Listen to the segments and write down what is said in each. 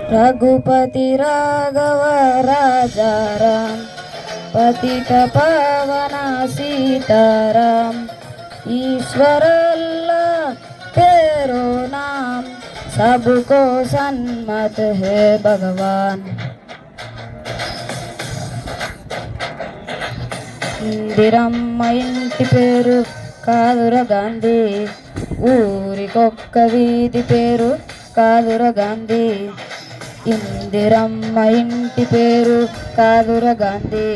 रघुपति राघव राजाराम पतित पावन सीताराम ईश्वर अल्लाह तेरो नाम सबको सन्मत है भगवान। ఇందిరమ్మ ఇంటి పేరు కాదుర గాంధీ, ఊరికొక్క వీధి పేరు కాదుర గాంధీ. ఇందిరమ్మ ఇంటి పేరు కాదుర గాంధీ,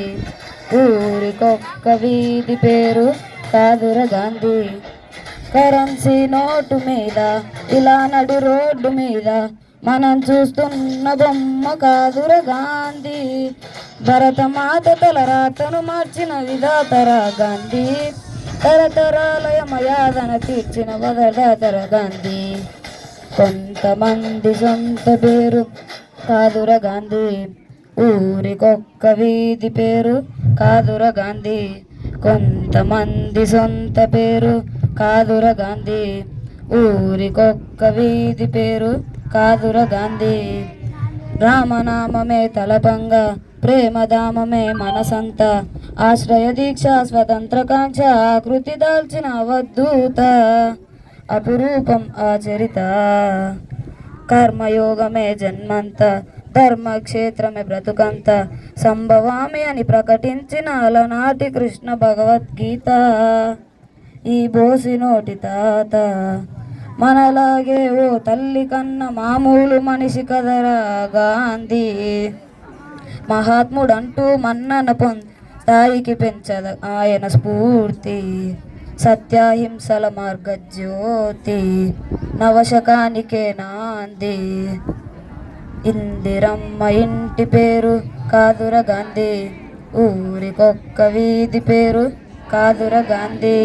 ఊరికొక్క వీధి పేరు కాదుర గాంధీ. కరెన్సీ నోటు మీద ఇలా నడు రోడ్డు మీద మనం చూస్తున్న బొమ్మ కాదుర గాంధీ. భరతమాత తలరాతను మార్చిన విధాతరా గాంధీ, తరతరాల యమయాతన తీర్చిన వదదాతర గాంధీ. కొంతమంది సొంత పేరు కాదుర గాంధీ, ఊరికొక్క వీధి పేరు కాదుర గాంధీ. కొంతమంది సొంత పేరు కాదుర గాంధీ, ఊరికొక్క వీధి పేరు కాదుర గాంధీ. రామనామమే తలపంగా ప్రేమధామమే మనసంత, ఆశ్రయ దీక్ష స్వతంత్రకాంక్ష ఆకృతి దాల్చిన అవధూత, అపురూపం ఆచరిత. కర్మయోగమే జన్మంత, ధర్మక్షేత్రమే బ్రతుకంత, సంభవామి అని ప్రకటించిన అలనాటి కృష్ణ భగవద్గీత. ఈ బోసి నోటి తాత మనలాగే ఓ తల్లి కన్న మామూలు మనిషి కదరా గాంధీ. మహాత్ముడంటూ మన్నన స్థాయికి పెంచద ఆయన స్ఫూర్తి, సత్యాహింసల మార్గజ్యోతి, నవశకానికే నాంది. ఇందిరమ్మ ఇంటి పేరు కాదుర గాంధీ, ఊరికొక్క వీధి పేరు కాదుర గాంధీ.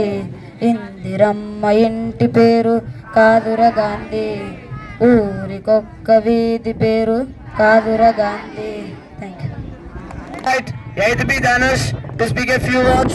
ఇందిరమ్మ ఇంటి పేరు కాదుర గాంధీ, ఊరికొక్క వీధి పేరు కాదుర Gandhi. Thank you. Right, 8th B Danush to speak a few words.